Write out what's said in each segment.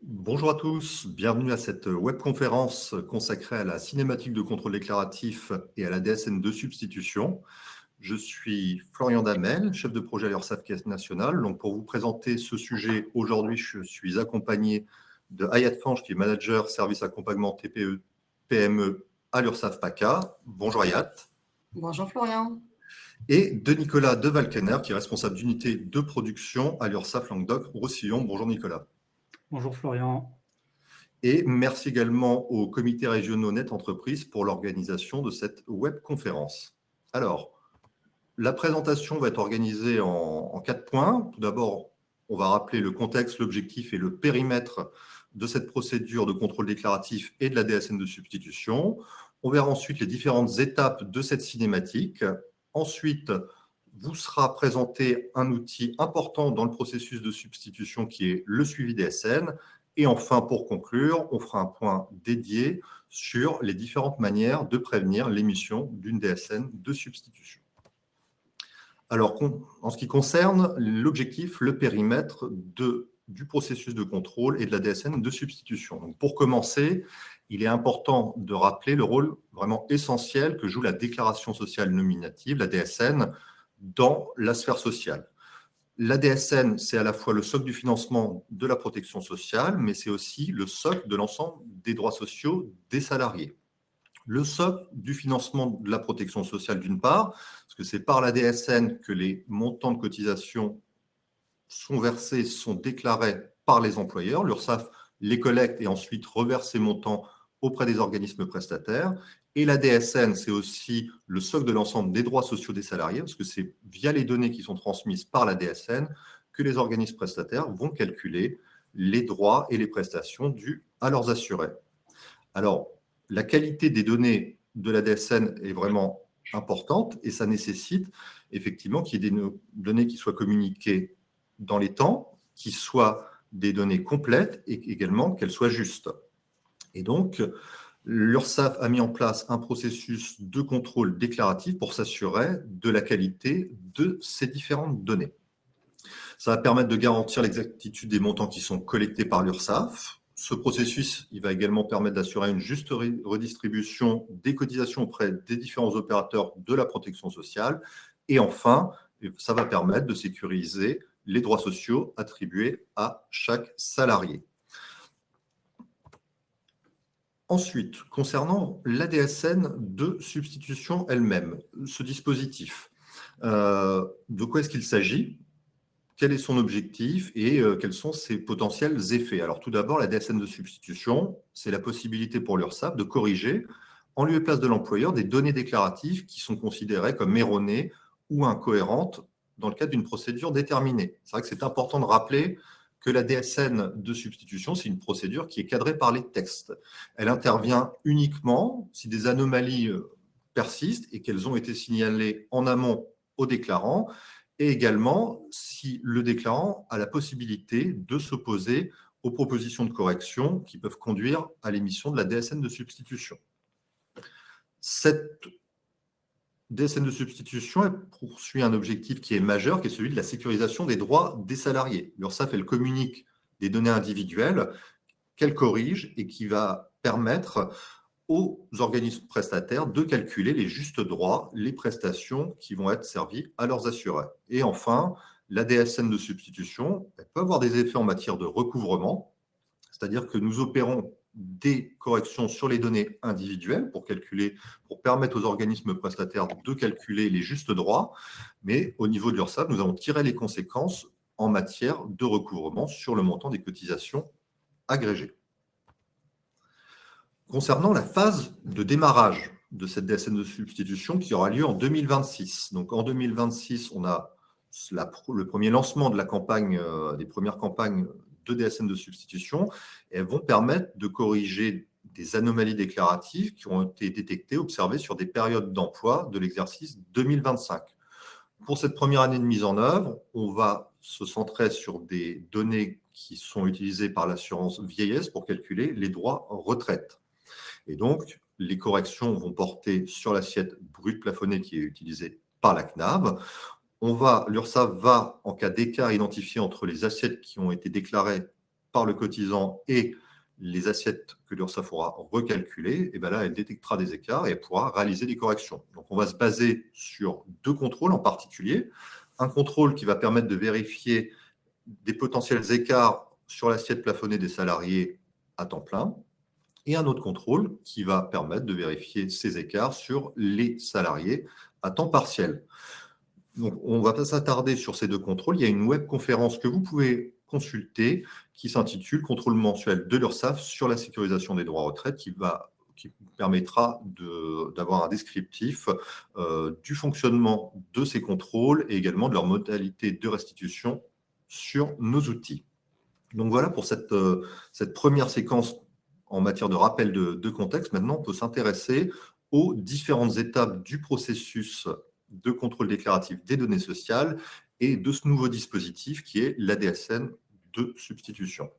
Bonjour à tous, bienvenue à cette webconférence consacrée à la cinématique de contrôle déclaratif et à la DSN de substitution. Je suis Florian Damel, chef de projet à l'URSSAF Caisse nationale. Donc pour vous présenter ce sujet, aujourd'hui, je suis accompagné de Hayat Fange, qui est manager service accompagnement TPE PME à l'URSSAF PACA. Bonjour Hayat. Bonjour Florian. Et de Nicolas de Valkener, qui est responsable d'unité de production à l'URSSAF Languedoc-Roussillon. Bonjour Nicolas. Bonjour Florian. Et merci également au comité régionaux Net Entreprise pour l'organisation de cette webconférence. Alors, la présentation va être organisée en 4 points. Tout d'abord, on va rappeler le contexte, l'objectif et le périmètre de cette procédure de contrôle déclaratif et de la DSN de substitution. On verra ensuite les différentes étapes de cette cinématique. Ensuite, vous sera présenté un outil important dans le processus de substitution qui est le suivi DSN. Et enfin, pour conclure, on fera un point dédié sur les différentes manières de prévenir l'émission d'une DSN de substitution. Alors, en ce qui concerne l'objectif, le périmètre du processus de contrôle et de la DSN de substitution. Donc, pour commencer, il est important de rappeler le rôle vraiment essentiel que joue la déclaration sociale nominative, la DSN, dans la sphère sociale. La DSN, c'est à la fois le socle du financement de la protection sociale, mais c'est aussi le socle de l'ensemble des droits sociaux des salariés. Le socle du financement de la protection sociale, d'une part, parce que c'est par la DSN que les montants de cotisation sont versés, sont déclarés par les employeurs. L'URSSAF les collecte et ensuite reverse ces montants auprès des organismes prestataires. Et la DSN, c'est aussi le socle de l'ensemble des droits sociaux des salariés, parce que c'est via les données qui sont transmises par la DSN que les organismes prestataires vont calculer les droits et les prestations dues à leurs assurés. Alors, la qualité des données de la DSN est vraiment importante et ça nécessite effectivement qu'il y ait des données qui soient communiquées dans les temps, qui soient des données complètes et également qu'elles soient justes. Et donc, l'URSSAF a mis en place un processus de contrôle déclaratif pour s'assurer de la qualité de ces différentes données. Ça va permettre de garantir l'exactitude des montants qui sont collectés par l'URSSAF. Ce processus, il va également permettre d'assurer une juste redistribution des cotisations auprès des différents opérateurs de la protection sociale. Et enfin, ça va permettre de sécuriser les droits sociaux attribués à chaque salarié. Ensuite, concernant l'ADSN de substitution elle-même, ce dispositif, de quoi est-ce qu'il s'agit ? Quel est son objectif et quels sont ses potentiels effets? Alors tout d'abord, la DSN de substitution, c'est la possibilité pour l'URSSAF de corriger, en lieu et place de l'employeur, des données déclaratives qui sont considérées comme erronées ou incohérentes dans le cadre d'une procédure déterminée. C'est vrai que c'est important de rappeler que la DSN de substitution, c'est une procédure qui est cadrée par les textes. Elle intervient uniquement si des anomalies persistent et qu'elles ont été signalées en amont au déclarant, et également si le déclarant a la possibilité de s'opposer aux propositions de correction qui peuvent conduire à l'émission de la DSN de substitution. Cette DSN de substitution, elle poursuit un objectif qui est majeur, qui est celui de la sécurisation des droits des salariés. L'URSSAF, elle communique des données individuelles qu'elle corrige et qui va permettre aux organismes prestataires de calculer les justes droits, les prestations qui vont être servies à leurs assurés. Et enfin, la DSN de substitution, elle peut avoir des effets en matière de recouvrement, c'est-à-dire que nous opérons des corrections sur les données individuelles pour permettre aux organismes prestataires de calculer les justes droits, mais au niveau de l'URSSAF, nous avons tiré les conséquences en matière de recouvrement sur le montant des cotisations agrégées. Concernant la phase de démarrage de cette DSN de substitution qui aura lieu en 2026. Donc en 2026, on a le premier lancement de la campagne, des premières campagnes de DSN de substitution. Et elles vont permettre de corriger des anomalies déclaratives qui ont été détectées, observées sur des périodes d'emploi de l'exercice 2025. Pour cette première année de mise en œuvre, on va se centrer sur des données qui sont utilisées par l'assurance vieillesse pour calculer les droits retraite. Et donc, les corrections vont porter sur l'assiette brute plafonnée qui est utilisée par la CNAV. L'URSSAF va, en cas d'écart identifié entre les assiettes qui ont été déclarées par le cotisant et les assiettes que l'URSSAF aura recalculées, et bien là, elle détectera des écarts et elle pourra réaliser des corrections. Donc, on va se baser sur 2 contrôles en particulier. Un contrôle qui va permettre de vérifier des potentiels écarts sur l'assiette plafonnée des salariés à temps plein, et un autre contrôle qui va permettre de vérifier ces écarts sur les salariés à temps partiel. Donc, on ne va pas s'attarder sur ces 2 contrôles. Il y a une webconférence que vous pouvez consulter qui s'intitule « Contrôle mensuel de l'URSSAF sur la sécurisation des droits retraite » qui vous permettra d'avoir un descriptif du fonctionnement de ces contrôles et également de leur modalité de restitution sur nos outils. Donc voilà pour cette première séquence en matière de rappel de contexte. Maintenant, on peut s'intéresser aux différentes étapes du processus de contrôle déclaratif des données sociales et de ce nouveau dispositif qui est l'ADSN de substitution.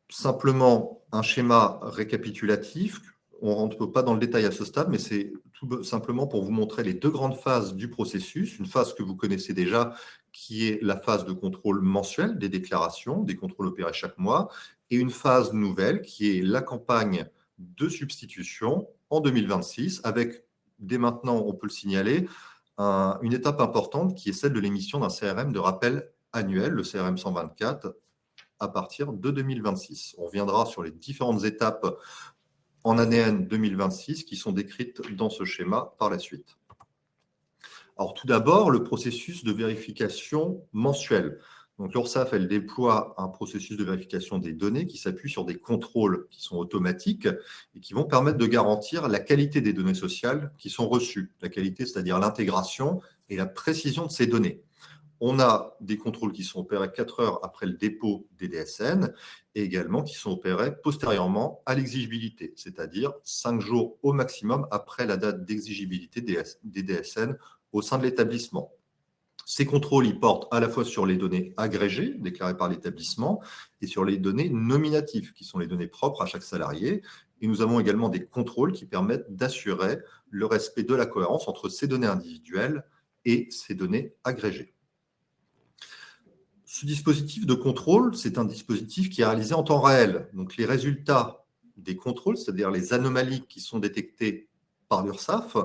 Simplement un schéma récapitulatif. On ne rentre pas dans le détail à ce stade, mais c'est tout simplement pour vous montrer les 2 grandes phases du processus. Une phase que vous connaissez déjà, qui est la phase de contrôle mensuel des déclarations, des contrôles opérés chaque mois, et une phase nouvelle qui est la campagne de substitution en 2026, avec, dès maintenant, on peut le signaler, une étape importante qui est celle de l'émission d'un CRM de rappel annuel, le CRM 124, à partir de 2026. On reviendra sur les différentes étapes en année N 2026 qui sont décrites dans ce schéma par la suite. Alors tout d'abord, le processus de vérification mensuelle. Donc l'URSSAF, elle déploie un processus de vérification des données qui s'appuie sur des contrôles qui sont automatiques et qui vont permettre de garantir la qualité des données sociales qui sont reçues. La qualité, c'est-à-dire l'intégration et la précision de ces données. On a des contrôles qui sont opérés 4 heures après le dépôt des DSN et également qui sont opérés postérieurement à l'exigibilité, c'est-à-dire 5 jours au maximum après la date d'exigibilité des DSN au sein de l'établissement. Ces contrôles, ils portent à la fois sur les données agrégées déclarées par l'établissement et sur les données nominatives, qui sont les données propres à chaque salarié. Et nous avons également des contrôles qui permettent d'assurer le respect de la cohérence entre ces données individuelles et ces données agrégées. Ce dispositif de contrôle, c'est un dispositif qui est réalisé en temps réel. Donc, les résultats des contrôles, c'est-à-dire les anomalies qui sont détectées par l'URSSAF,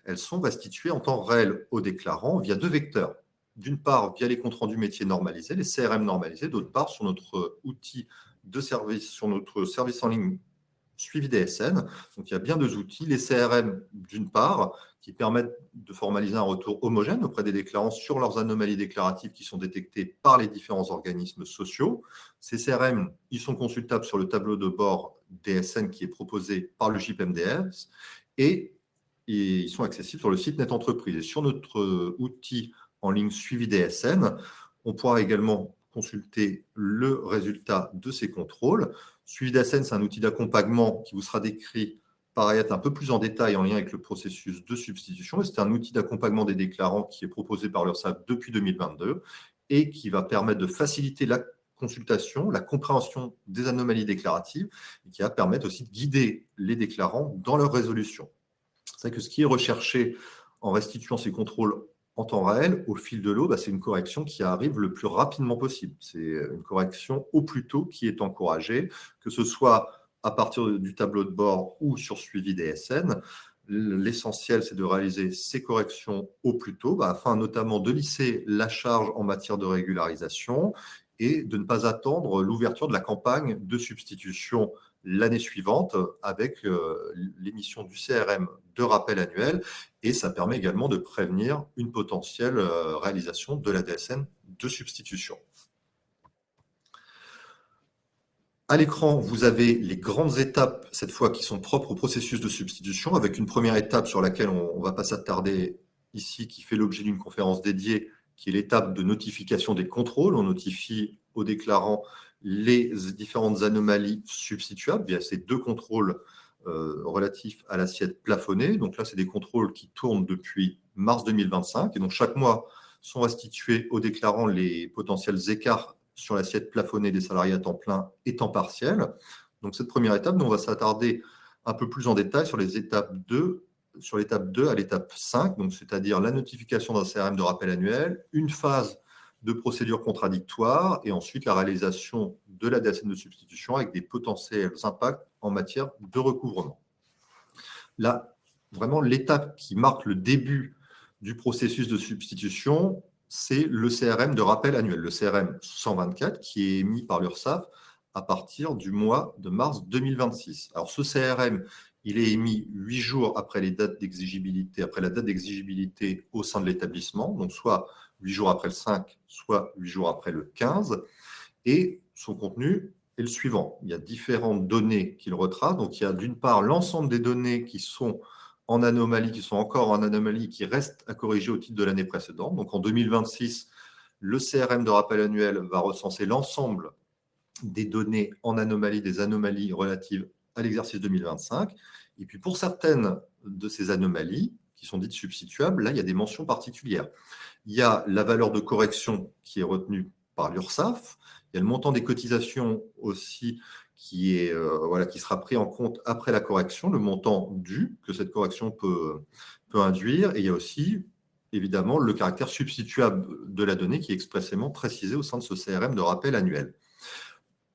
elles sont restituées en temps réel aux déclarants via 2 vecteurs. D'une part, via les comptes rendus métiers normalisés, les CRM normalisés, d'autre part, sur notre outil de service, sur notre service en ligne suivi DSN. Donc, il y a bien 2 outils. Les CRM, d'une part, qui permettent de formaliser un retour homogène auprès des déclarants sur leurs anomalies déclaratives qui sont détectées par les différents organismes sociaux. Ces CRM, ils sont consultables sur le tableau de bord DSN qui est proposé par le GIP-MDS et ils sont accessibles sur le site Net Entreprise. Et sur notre outil en ligne suivi DSN, on pourra également consulter le résultat de ces contrôles. Suivi DSN, c'est un outil d'accompagnement qui vous sera décrit par Ayat un peu plus en détail en lien avec le processus de substitution. C'est un outil d'accompagnement des déclarants qui est proposé par l'URSSAF depuis 2022 et qui va permettre de faciliter la consultation, la compréhension des anomalies déclaratives et qui va permettre aussi de guider les déclarants dans leur résolution. C'est vrai que ce qui est recherché en restituant ces contrôles en temps réel, au fil de l'eau, c'est une correction qui arrive le plus rapidement possible. C'est une correction au plus tôt qui est encouragée, que ce soit à partir du tableau de bord ou sur suivi DSN. L'essentiel, c'est de réaliser ces corrections au plus tôt, afin notamment de lisser la charge en matière de régularisation et de ne pas attendre l'ouverture de la campagne de substitution l'année suivante avec l'émission du CRM de rappel annuel et ça permet également de prévenir une potentielle réalisation de la DSN de substitution. À l'écran, vous avez les grandes étapes, cette fois, qui sont propres au processus de substitution, avec une première étape sur laquelle on ne va pas s'attarder ici, qui fait l'objet d'une conférence dédiée, qui est l'étape de notification des contrôles. On notifie aux déclarants les différentes anomalies substituables via ces 2 contrôles relatifs à l'assiette plafonnée. Donc là, c'est des contrôles qui tournent depuis mars 2025. Et donc, chaque mois, sont restitués aux déclarants les potentiels écarts sur l'assiette plafonnée des salariés à temps plein et temps partiel. Donc, cette première étape, nous, on va s'attarder un peu plus en détail sur les étapes 2, sur l'étape 2 à l'étape 5, donc c'est-à-dire la notification d'un CRM de rappel annuel, une phase de procédures contradictoires et ensuite la réalisation de la DSN de substitution avec des potentiels impacts en matière de recouvrement. Là, vraiment, l'étape qui marque le début du processus de substitution, c'est le CRM de rappel annuel, le CRM 124, qui est émis par l'URSSAF à partir du mois de mars 2026. Alors, ce CRM, il est émis 8 jours après la date d'exigibilité au sein de l'établissement, donc soit 8 jours après le 5, soit 8 jours après le 15. Et son contenu est le suivant. Il y a différentes données qu'il retrace. Donc, il y a d'une part l'ensemble des données qui sont en anomalie, qui sont encore en anomalie, qui restent à corriger au titre de l'année précédente. Donc, en 2026, le CRM de rappel annuel va recenser l'ensemble des données en anomalie, des anomalies relatives à l'exercice 2025. Et puis, pour certaines de ces anomalies, qui sont dites substituables, là, il y a des mentions particulières. Il y a la valeur de correction qui est retenue par l'URSSAF. Il y a le montant des cotisations aussi qui sera pris en compte après la correction, le montant dû que cette correction peut induire. Et il y a aussi, évidemment, le caractère substituable de la donnée qui est expressément précisé au sein de ce CRM de rappel annuel.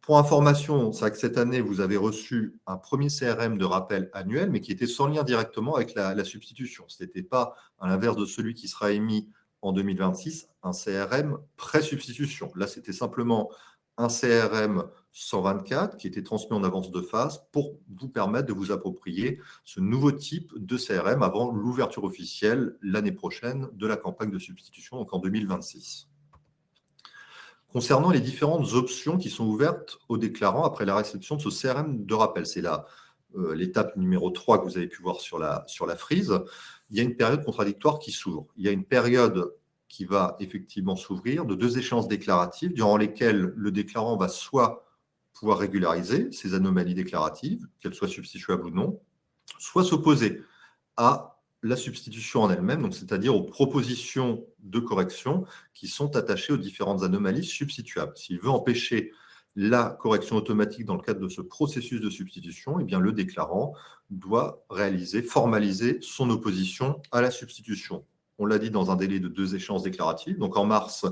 Pour information, c'est vrai que cette année, vous avez reçu un premier CRM de rappel annuel, mais qui était sans lien directement avec la substitution. Ce n'était pas, à l'inverse de celui qui sera émis en 2026, un CRM pré-substitution. Là, c'était simplement un CRM 124 qui était transmis en avance de phase pour vous permettre de vous approprier ce nouveau type de CRM avant l'ouverture officielle l'année prochaine de la campagne de substitution, donc en 2026. Concernant les différentes options qui sont ouvertes aux déclarants après la réception de ce CRM de rappel, c'est l'étape numéro 3 que vous avez pu voir sur la frise, il y a une période contradictoire qui s'ouvre. Il y a une période qui va effectivement s'ouvrir de 2 échéances déclaratives durant lesquelles le déclarant va soit pouvoir régulariser ces anomalies déclaratives, qu'elles soient substituables ou non, soit s'opposer à la substitution en elle-même, donc c'est-à-dire aux propositions de correction qui sont attachées aux différentes anomalies substituables. S'il veut empêcher la correction automatique dans le cadre de ce processus de substitution, eh bien le déclarant doit formaliser son opposition à la substitution. On l'a dit, dans un délai de 2 échéances déclaratives. Donc en mars,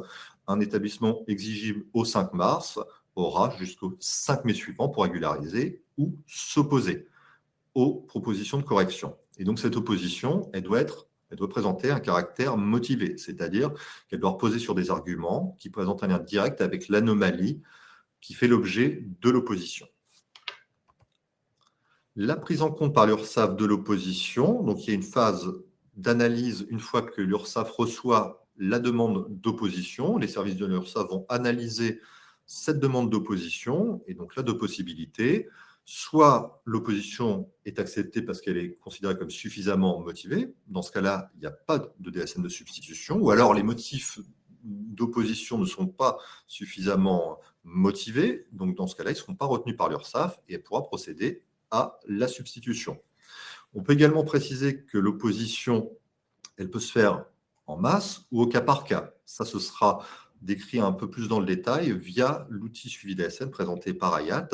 un établissement exigible au 5 mars aura jusqu'au 5 mai suivant pour régulariser ou s'opposer aux propositions de correction. Et donc cette opposition, elle doit présenter un caractère motivé, c'est-à-dire qu'elle doit reposer sur des arguments qui présentent un lien direct avec l'anomalie qui fait l'objet de l'opposition. La prise en compte par l'URSSAF de l'opposition, donc il y a une phase d'analyse une fois que l'URSSAF reçoit la demande d'opposition. Les services de l'URSSAF vont analyser cette demande d'opposition et donc là, 2 possibilités. Soit l'opposition est acceptée parce qu'elle est considérée comme suffisamment motivée. Dans ce cas-là, il n'y a pas de DSN de substitution. Ou alors les motifs d'opposition ne sont pas suffisamment motivés. Donc dans ce cas-là, ils ne seront pas retenus par l'URSSAF et elle pourra procéder à la substitution. On peut également préciser que l'opposition, elle peut se faire en masse ou au cas par cas. Ça, ce sera décrit un peu plus dans le détail via l'outil suivi DSN présenté par IAT.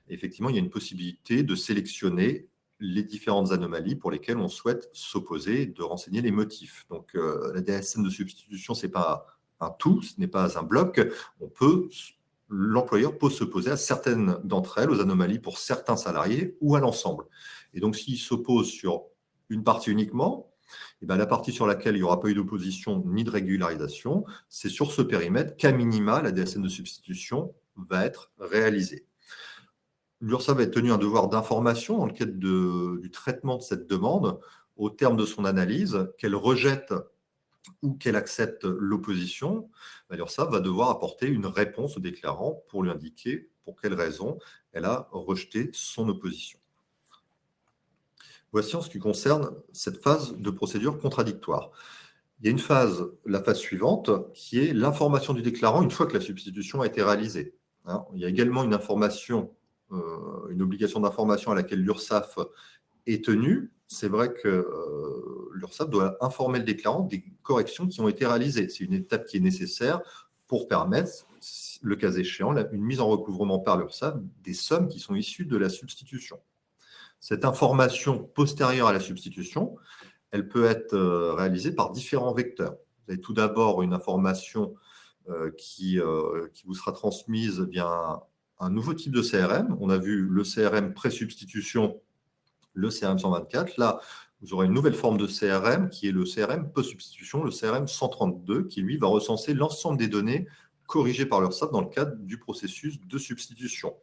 Effectivement, il y a une possibilité de sélectionner les différentes anomalies pour lesquelles on souhaite s'opposer, de renseigner les motifs. Donc, la DSN de substitution, ce n'est pas un tout, ce n'est pas un bloc. L'employeur peut s'opposer à certaines d'entre elles, aux anomalies pour certains salariés ou à l'ensemble. Et donc, s'il s'oppose sur une partie uniquement, et bien, la partie sur laquelle il n'y aura pas eu d'opposition ni de régularisation, c'est sur ce périmètre qu'à minima, la DSN de substitution va être réalisée. L'URSSAF va être tenu un devoir d'information dans le cadre du traitement de cette demande au terme de son analyse, qu'elle rejette ou qu'elle accepte l'opposition. L'URSSAF va devoir apporter une réponse au déclarant pour lui indiquer pour quelle raison elle a rejeté son opposition. Voici en ce qui concerne cette phase de procédure contradictoire. Il y a une phase, la phase suivante, qui est l'information du déclarant une fois que la substitution a été réalisée. Il y a également une obligation d'information à laquelle l'URSSAF est tenue. C'est vrai que l'URSSAF doit informer le déclarant des corrections qui ont été réalisées. C'est une étape qui est nécessaire pour permettre, le cas échéant, une mise en recouvrement par l'URSSAF des sommes qui sont issues de la substitution. Cette information postérieure à la substitution, elle peut être réalisée par différents vecteurs. Vous avez tout d'abord une information qui vous sera transmise via un nouveau type de CRM. On a vu le CRM pré-substitution, le CRM 124. Là, vous aurez une nouvelle forme de CRM qui est le CRM post-substitution, le CRM 132, qui lui va recenser l'ensemble des données corrigées par l'URSSAF dans le cadre du processus de substitution.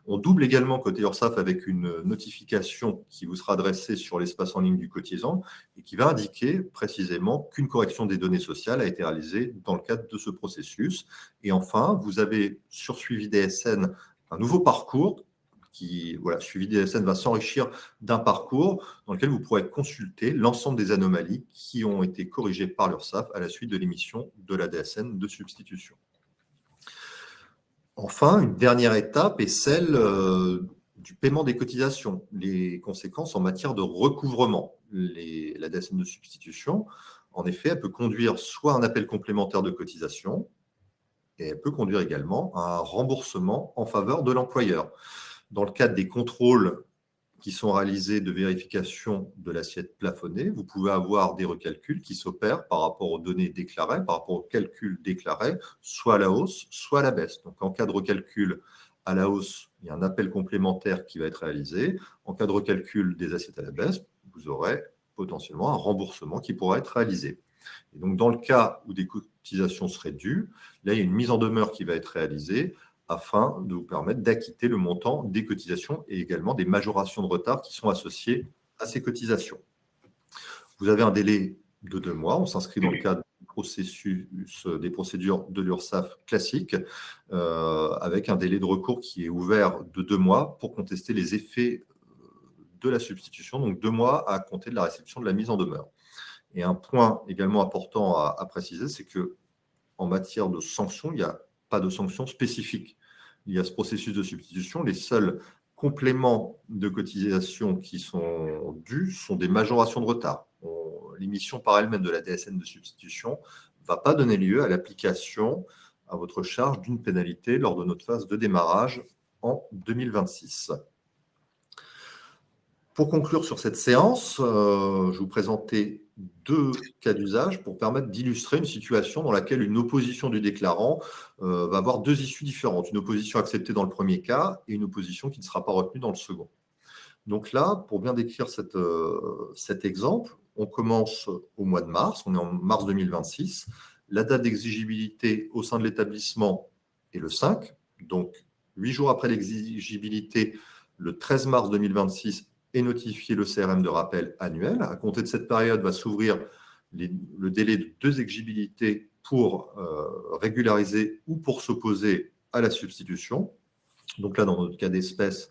On double également côté URSSAF avec une notification qui vous sera adressée sur l'espace en ligne du cotisant et qui va indiquer précisément qu'une correction des données sociales a été réalisée dans le cadre de ce processus. Et enfin, vous avez sur Suivi DSN un nouveau parcours Suivi DSN va s'enrichir d'un parcours dans lequel vous pourrez consulter l'ensemble des anomalies qui ont été corrigées par l'URSSAF à la suite de l'émission de la DSN de substitution. Enfin, une dernière étape est celle du paiement des cotisations, les conséquences en matière de recouvrement. La DSN de substitution, en effet, elle peut conduire soit à un appel complémentaire de cotisation, et elle peut conduire également à un remboursement en faveur de l'employeur. Dans le cadre des contrôles qui sont réalisés de vérification de l'assiette plafonnée, vous pouvez avoir des recalculs qui s'opèrent par rapport aux données déclarées, par rapport aux calculs déclarés, soit à la hausse, soit à la baisse. Donc, en cas de recalcul à la hausse, il y a un appel complémentaire qui va être réalisé. En cas de recalcul des assiettes à la baisse, vous aurez potentiellement un remboursement qui pourra être réalisé. Et donc, dans le cas où des cotisations seraient dues, là, il y a une mise en demeure qui va être réalisée afin de vous permettre d'acquitter le montant des cotisations et également des majorations de retard qui sont associées à ces cotisations. Vous avez un délai de 2 mois. On s'inscrit dans le cadre du processus des procédures de l'URSSAF classique avec un délai de recours qui est ouvert de 2 mois pour contester les effets de la substitution, donc 2 mois à compter de la réception de la mise en demeure. Et un point également important à préciser, c'est qu'en matière de sanctions, il n'y a pas de sanctions spécifiques. Il y a ce processus de substitution. Les seuls compléments de cotisation qui sont dus sont des majorations de retard. L'émission par elle-même de la DSN de substitution ne va pas donner lieu à l'application à votre charge d'une pénalité lors de notre phase de démarrage en 2026. Pour conclure sur cette séance, je vais vous présenter 2 cas d'usage pour permettre d'illustrer une situation dans laquelle une opposition du déclarant va avoir 2 issues différentes. Une opposition acceptée dans le premier cas et une opposition qui ne sera pas retenue dans le second. Donc là, pour bien décrire cet exemple, on commence au mois de mars, on est en mars 2026. La date d'exigibilité au sein de l'établissement est le 5, donc 8 jours après l'exigibilité, le 13 mars 2026, et notifier le CRM de rappel annuel. À compter de cette période, va s'ouvrir le délai de 2 exigibilités pour régulariser ou pour s'opposer à la substitution. Donc là, dans notre cas d'espèce,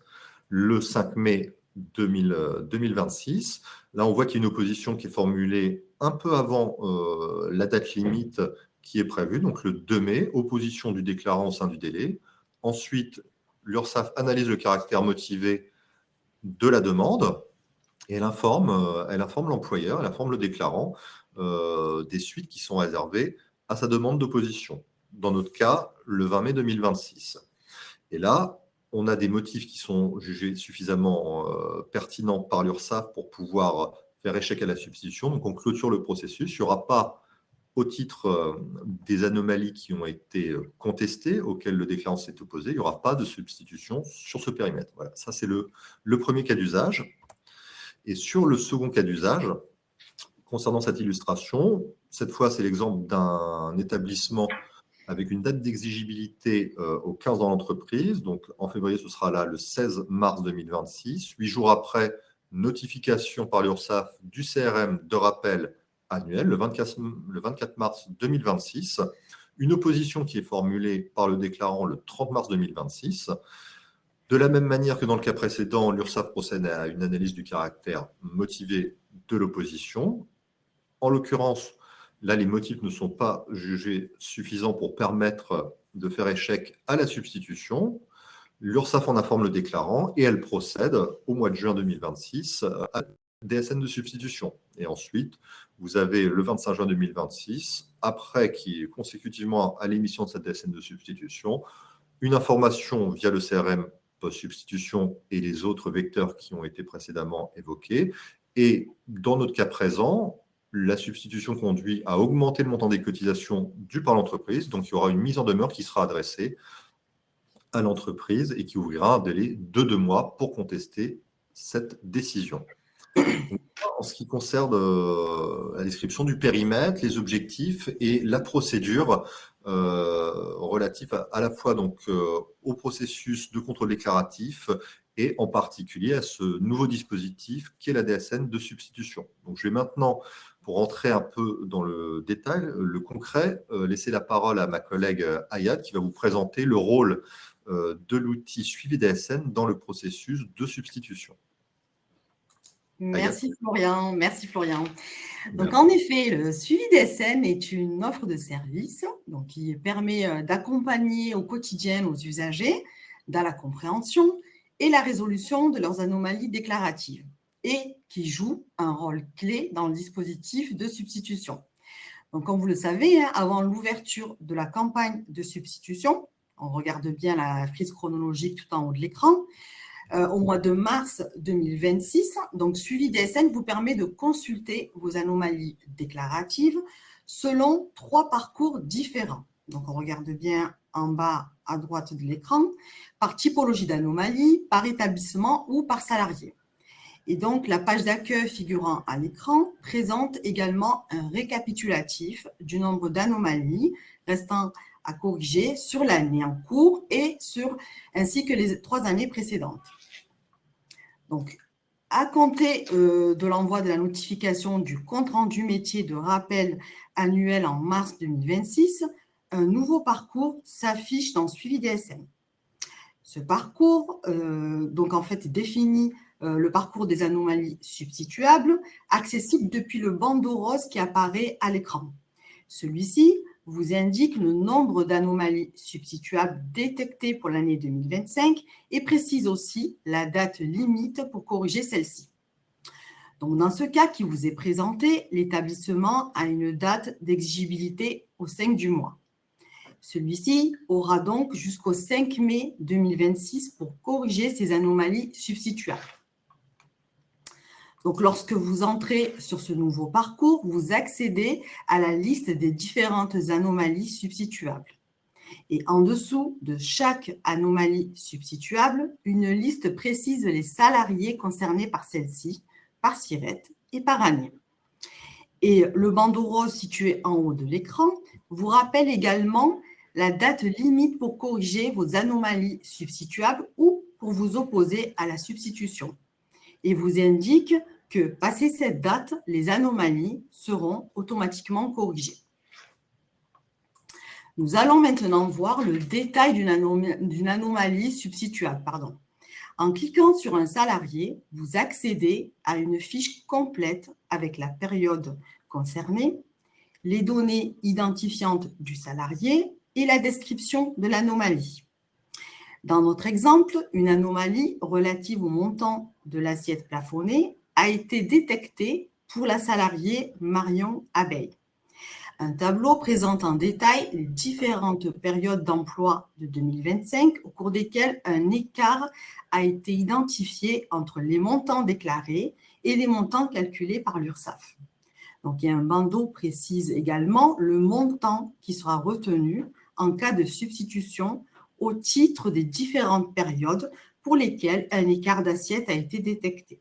le 5 mai 2026. Là, on voit qu'il y a une opposition qui est formulée un peu avant la date limite qui est prévue, donc le 2 mai, opposition du déclarant au sein du délai. Ensuite, l'URSSAF analyse le caractère motivé de la demande et elle informe l'employeur, elle informe le déclarant des suites qui sont réservées à sa demande d'opposition. Dans notre cas, le 20 mai 2026. Et là, on a des motifs qui sont jugés suffisamment pertinents par l'URSSAF pour pouvoir faire échec à la substitution. Donc, on clôture le processus. Il n'y aura pas, au titre des anomalies qui ont été contestées, auxquelles le déclarant s'est opposé, il n'y aura pas de substitution sur ce périmètre. Voilà, ça c'est le premier cas d'usage. Et sur le second cas d'usage, concernant cette illustration, cette fois c'est l'exemple d'un établissement avec une date d'exigibilité au 15 dans l'entreprise. Donc en février, ce sera là le 16 mars 2026. 8 jours après, notification par l'URSSAF du CRM de rappel annuel, le 24 mars 2026, une opposition qui est formulée par le déclarant le 30 mars 2026. De la même manière que dans le cas précédent, l'URSSAF procède à une analyse du caractère motivé de l'opposition. En l'occurrence, là, les motifs ne sont pas jugés suffisants pour permettre de faire échec à la substitution. L'URSSAF en informe le déclarant et elle procède au mois de juin 2026 à DSN de substitution. Et ensuite, vous avez le 25 juin 2026, après qui est consécutivement à l'émission de cette DSN de substitution, une information via le CRM post-substitution et les autres vecteurs qui ont été précédemment évoqués. Et dans notre cas présent, la substitution conduit à augmenter le montant des cotisations dues par l'entreprise. Donc, il y aura une mise en demeure qui sera adressée à l'entreprise et qui ouvrira un délai de 2 mois pour contester cette décision. Donc, en ce qui concerne la description du périmètre, les objectifs et la procédure relative à la fois donc, au processus de contrôle déclaratif et en particulier à ce nouveau dispositif qu'est la DSN de substitution. Donc, je vais maintenant, pour rentrer un peu dans le détail, le concret, laisser la parole à ma collègue Ayad qui va vous présenter le rôle de l'outil suivi DSN dans le processus de substitution. Merci Florian, merci Florian. Donc en effet, le suivi DSN est une offre de service donc, qui permet d'accompagner au quotidien nos usagers dans la compréhension et la résolution de leurs anomalies déclaratives et qui joue un rôle clé dans le dispositif de substitution. Donc comme vous le savez, avant l'ouverture de la campagne de substitution, on regarde bien la frise chronologique tout en haut de l'écran, au mois de mars 2026. Donc, Suivi DSN vous permet de consulter vos anomalies déclaratives selon 3 parcours différents. Donc, on regarde bien en bas à droite de l'écran, par typologie d'anomalie, par établissement ou par salarié. Et donc, la page d'accueil figurant à l'écran présente également un récapitulatif du nombre d'anomalies restant à corriger sur l'année en cours ainsi que les 3 années précédentes. Donc, à compter de l'envoi de la notification du compte-rendu métier de rappel annuel en mars 2026, un nouveau parcours s'affiche dans Suivi DSN. Ce parcours, donc en fait, définit le parcours des anomalies substituables, accessible depuis le bandeau rose qui apparaît à l'écran. Celui-ci vous indique le nombre d'anomalies substituables détectées pour l'année 2025 et précise aussi la date limite pour corriger celle-ci. Donc, dans ce cas qui vous est présenté, l'établissement a une date d'exigibilité au 5 du mois. Celui-ci aura donc jusqu'au 5 mai 2026 pour corriger ces anomalies substituables. Donc, lorsque vous entrez sur ce nouveau parcours, vous accédez à la liste des différentes anomalies substituables. Et en dessous de chaque anomalie substituable, une liste précise les salariés concernés par celle-ci, par SIRET et par année. Et le bandeau rose situé en haut de l'écran vous rappelle également la date limite pour corriger vos anomalies substituables ou pour vous opposer à la substitution. Et vous indique que, passé cette date, les anomalies seront automatiquement corrigées. Nous allons maintenant voir le détail d'une anomalie substituable. En cliquant sur un salarié, vous accédez à une fiche complète avec la période concernée, les données identifiantes du salarié et la description de l'anomalie. Dans notre exemple, une anomalie relative au montant de l'assiette plafonnée a été détectée pour la salariée Marion Abeille. Un tableau présente en détail les différentes périodes d'emploi de 2025 au cours desquelles un écart a été identifié entre les montants déclarés et les montants calculés par l'URSSAF. Donc, il y a un bandeau précise également le montant qui sera retenu en cas de substitution au titre des différentes périodes pour lesquelles un écart d'assiette a été détecté.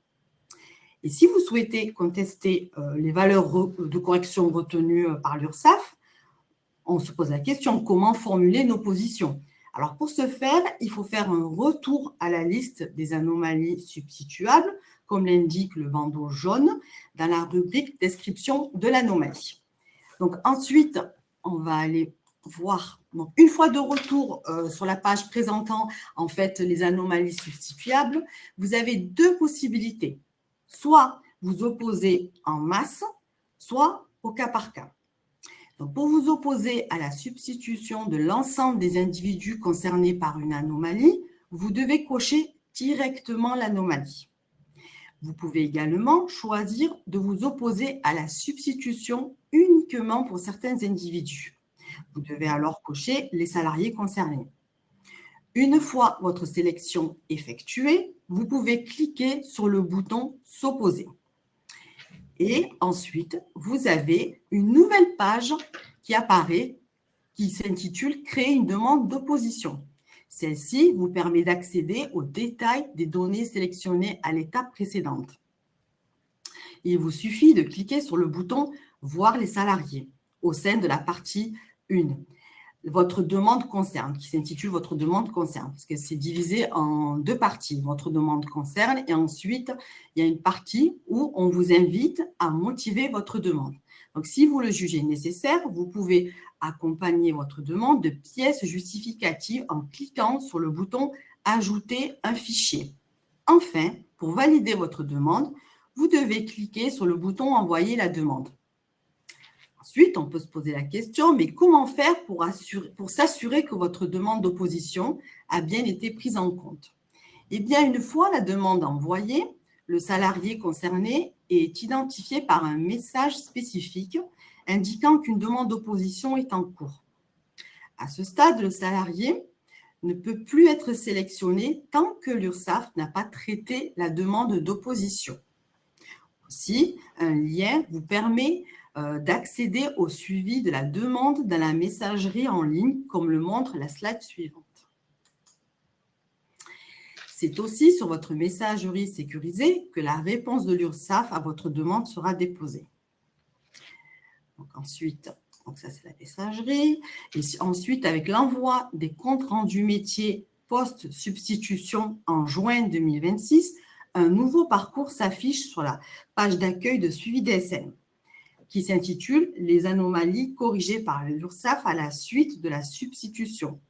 Et si vous souhaitez contester les valeurs de correction retenues par l'URSSAF, on se pose la question, comment formuler nos positions? Alors, pour ce faire, il faut faire un retour à la liste des anomalies substituables, comme l'indique le bandeau jaune, dans la rubrique « Description de l'anomalie ». Donc, ensuite, on va aller voir. Donc, une fois de retour sur la page présentant en fait les anomalies substituables, vous avez 2 possibilités. Soit vous opposez en masse, soit au cas par cas. Donc, pour vous opposer à la substitution de l'ensemble des individus concernés par une anomalie, vous devez cocher directement l'anomalie. Vous pouvez également choisir de vous opposer à la substitution uniquement pour certains individus. Vous devez alors cocher les salariés concernés. Une fois votre sélection effectuée, vous pouvez cliquer sur le bouton « S'opposer ». Et ensuite, vous avez une nouvelle page qui apparaît, qui s'intitule « Créer une demande d'opposition ». Celle-ci vous permet d'accéder aux détails des données sélectionnées à l'étape précédente. Il vous suffit de cliquer sur le bouton « Voir les salariés » au sein de la partie 1. Votre demande concerne, qui s'intitule « Votre demande concerne », parce que c'est divisé en deux parties. Votre demande concerne et ensuite, il y a une partie où on vous invite à motiver votre demande. Donc, si vous le jugez nécessaire, vous pouvez accompagner votre demande de pièces justificatives en cliquant sur le bouton « Ajouter un fichier ». Enfin, pour valider votre demande, vous devez cliquer sur le bouton « Envoyer la demande ». Ensuite, on peut se poser la question, mais comment faire pour s'assurer que votre demande d'opposition a bien été prise en compte? Eh bien, une fois la demande envoyée, le salarié concerné est identifié par un message spécifique indiquant qu'une demande d'opposition est en cours. À ce stade, le salarié ne peut plus être sélectionné tant que l'URSSAF n'a pas traité la demande d'opposition. Aussi, un lien vous permet d'accéder au suivi de la demande dans la messagerie en ligne, comme le montre la slide suivante. C'est aussi sur votre messagerie sécurisée que la réponse de l'URSSAF à votre demande sera déposée. Ensuite, ça c'est la messagerie. Et ensuite, avec l'envoi des comptes rendus métiers post-substitution en juin 2026, un nouveau parcours s'affiche sur la page d'accueil de suivi DSN, qui s'intitule « Les anomalies corrigées par l'URSSAF à la suite de la substitution ».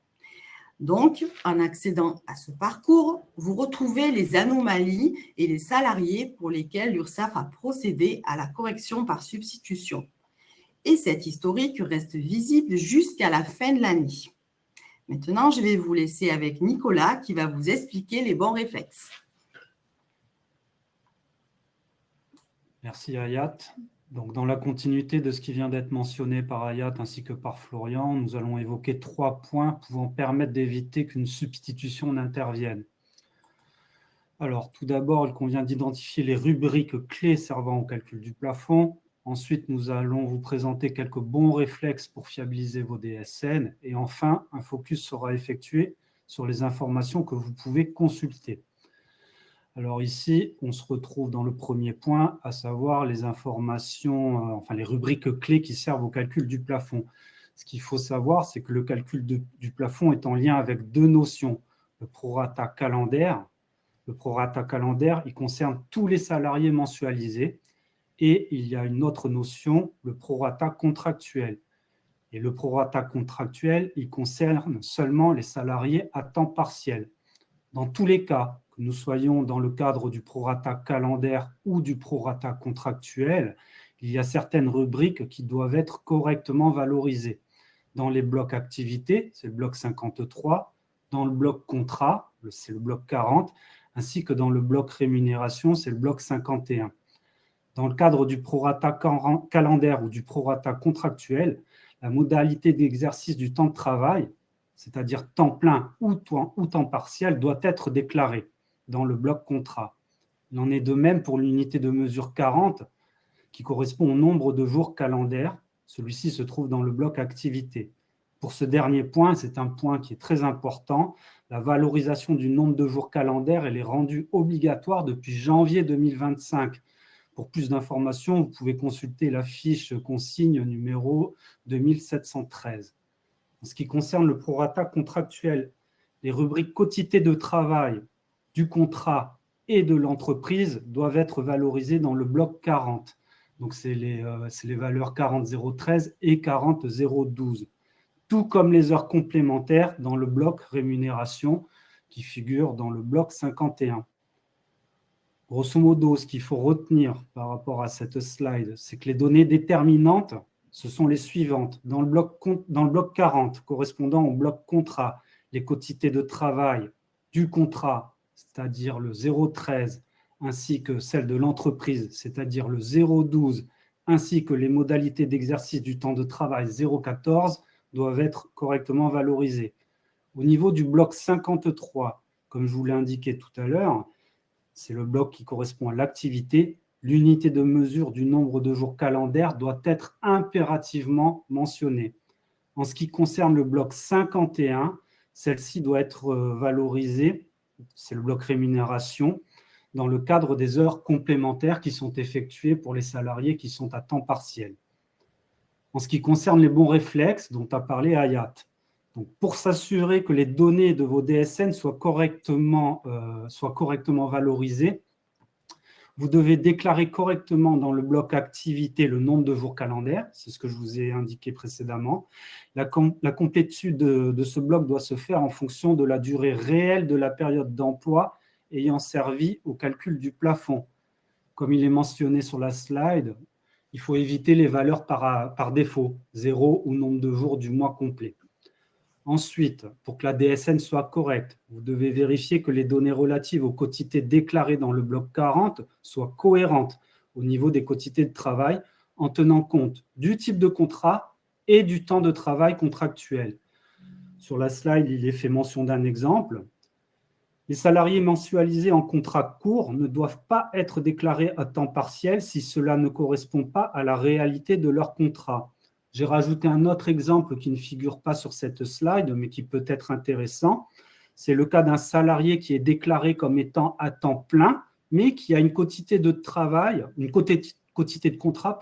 Donc, en accédant à ce parcours, vous retrouvez les anomalies et les salariés pour lesquels l'URSSAF a procédé à la correction par substitution. Et cet historique reste visible jusqu'à la fin de l'année. Maintenant, je vais vous laisser avec Nicolas qui va vous expliquer les bons réflexes. Merci Hayat. Donc, dans la continuité de ce qui vient d'être mentionné par Hayat ainsi que par Florian, nous allons évoquer 3 points pouvant permettre d'éviter qu'une substitution n'intervienne. Alors, tout d'abord, il convient d'identifier les rubriques clés servant au calcul du plafond. Ensuite, nous allons vous présenter quelques bons réflexes pour fiabiliser vos DSN. Et enfin, un focus sera effectué sur les informations que vous pouvez consulter. Alors ici, on se retrouve dans le premier point, à savoir les informations, les rubriques clés qui servent au calcul du plafond. Ce qu'il faut savoir, c'est que le calcul du plafond est en lien avec 2 notions. Le prorata calendaire. Le prorata calendaire, il concerne tous les salariés mensualisés. Et il y a une autre notion, le prorata contractuel. Et le prorata contractuel, il concerne seulement les salariés à temps partiel. Dans tous les cas, que nous soyons dans le cadre du prorata calendaire ou du prorata contractuel, il y a certaines rubriques qui doivent être correctement valorisées. Dans les blocs activités, c'est le bloc 53, dans le bloc contrat, c'est le bloc 40, ainsi que dans le bloc rémunération, c'est le bloc 51. Dans le cadre du prorata calendaire ou du prorata contractuel, la modalité d'exercice du temps de travail, c'est-à-dire temps plein ou temps partiel, doit être déclarée dans le bloc contrat. Il en est de même pour l'unité de mesure 40, qui correspond au nombre de jours calendaires. Celui-ci se trouve dans le bloc activité. Pour ce dernier point, c'est un point qui est très important, la valorisation du nombre de jours calendaires, elle est rendue obligatoire depuis janvier 2025. Pour plus d'informations, vous pouvez consulter la fiche consigne numéro 2713. En ce qui concerne le prorata contractuel, les rubriques quotité de travail du contrat et de l'entreprise doivent être valorisées dans le bloc 40. Donc, c'est les valeurs 40.013 et 40.012. Tout comme les heures complémentaires dans le bloc rémunération qui figure dans le bloc 51. Grosso modo, ce qu'il faut retenir par rapport à cette slide, c'est que les données déterminantes, ce sont les suivantes. Dans le bloc 40, correspondant au bloc contrat, les quotités de travail du contrat, c'est-à-dire le 0,13, ainsi que celles de l'entreprise, c'est-à-dire le 0,12, ainsi que les modalités d'exercice du temps de travail 0,14, doivent être correctement valorisées. Au niveau du bloc 53, comme je vous l'ai indiqué tout à l'heure, c'est le bloc qui correspond à l'activité. l'unité de mesure du nombre de jours calendaires doit être impérativement mentionnée. En ce qui concerne le bloc 51, celle-ci doit être valorisée, c'est le bloc rémunération, dans le cadre des heures complémentaires qui sont effectuées pour les salariés qui sont à temps partiel. En ce qui concerne les bons réflexes dont a parlé Hayat, donc pour s'assurer que les données de vos DSN soient correctement valorisées, vous devez déclarer correctement dans le bloc activité le nombre de jours calendaires, c'est ce que je vous ai indiqué précédemment. La complétude de ce bloc doit se faire en fonction de la durée réelle de la période d'emploi ayant servi au calcul du plafond. Comme il est mentionné sur la slide, il faut éviter les valeurs par défaut, 0 ou nombre de jours du mois complet. Ensuite, pour que la DSN soit correcte, vous devez vérifier que les données relatives aux quotités déclarées dans le bloc 40 soient cohérentes au niveau des quotités de travail en tenant compte du type de contrat et du temps de travail contractuel. Sur la slide, il est fait mention d'un exemple. Les salariés mensualisés en contrat court ne doivent pas être déclarés à temps partiel si cela ne correspond pas à la réalité de leur contrat. J'ai rajouté un autre exemple qui ne figure pas sur cette slide, mais qui peut être intéressant. C'est le cas d'un salarié qui est déclaré comme étant à temps plein, mais qui a une quotité de travail, une quotité de contrat,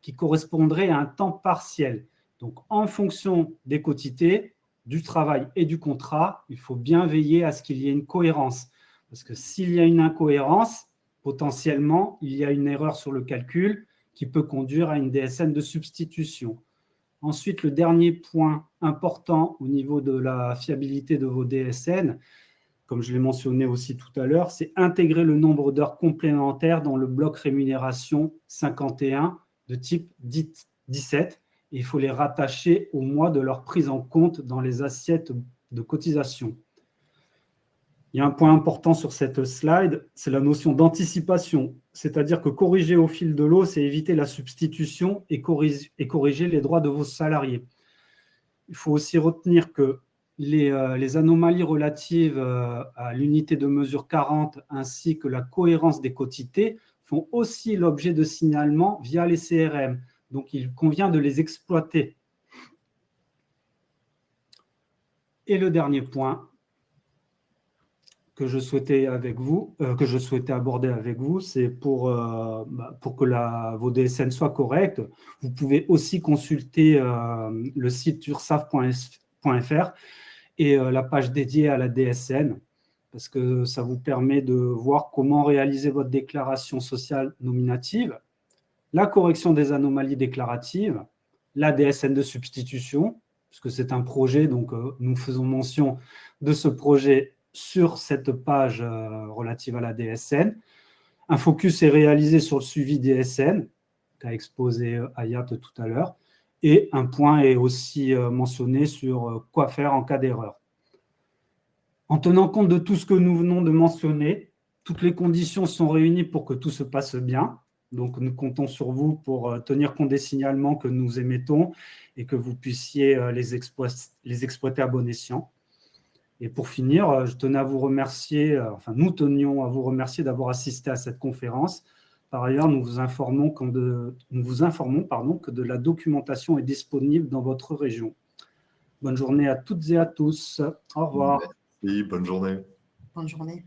qui correspondrait à un temps partiel. Donc, en fonction des quotités, du travail et du contrat, il faut bien veiller à ce qu'il y ait une cohérence. Parce que s'il y a une incohérence, potentiellement, il y a une erreur sur le calcul qui peut conduire à une DSN de substitution. Ensuite, le dernier point important au niveau de la fiabilité de vos DSN, comme je l'ai mentionné aussi tout à l'heure, c'est intégrer le nombre d'heures complémentaires dans le bloc rémunération 51 de type 17. Et il faut les rattacher au mois de leur prise en compte dans les assiettes de cotisation. Il y a un point important sur cette slide, c'est la notion d'anticipation. C'est-à-dire que corriger au fil de l'eau, c'est éviter la substitution et corriger les droits de vos salariés. Il faut aussi retenir que les anomalies relatives à l'unité de mesure 40 ainsi que la cohérence des quotités font aussi l'objet de signalements via les CRM. Donc, il convient de les exploiter. Et le dernier point que je souhaitais aborder avec vous, c'est pour que vos DSN soient correctes. Vous pouvez aussi consulter le site ursaf.fr et la page dédiée à la DSN, parce que ça vous permet de voir comment réaliser votre déclaration sociale nominative, la correction des anomalies déclaratives, la DSN de substitution, puisque c'est un projet, donc nous faisons mention de ce projet sur cette page relative à la DSN. Un focus est réalisé sur le suivi DSN, qu'a exposé Hayat tout à l'heure, et un point est aussi mentionné sur quoi faire en cas d'erreur. En tenant compte de tout ce que nous venons de mentionner, toutes les conditions sont réunies pour que tout se passe bien. Donc, nous comptons sur vous pour tenir compte des signalements que nous émettons et que vous puissiez les exploiter à bon escient. Et pour finir, nous tenions à vous remercier d'avoir assisté à cette conférence. Par ailleurs, nous vous informons que de la documentation est disponible dans votre région. Bonne journée à toutes et à tous. Au revoir. Merci, bonne journée. Bonne journée.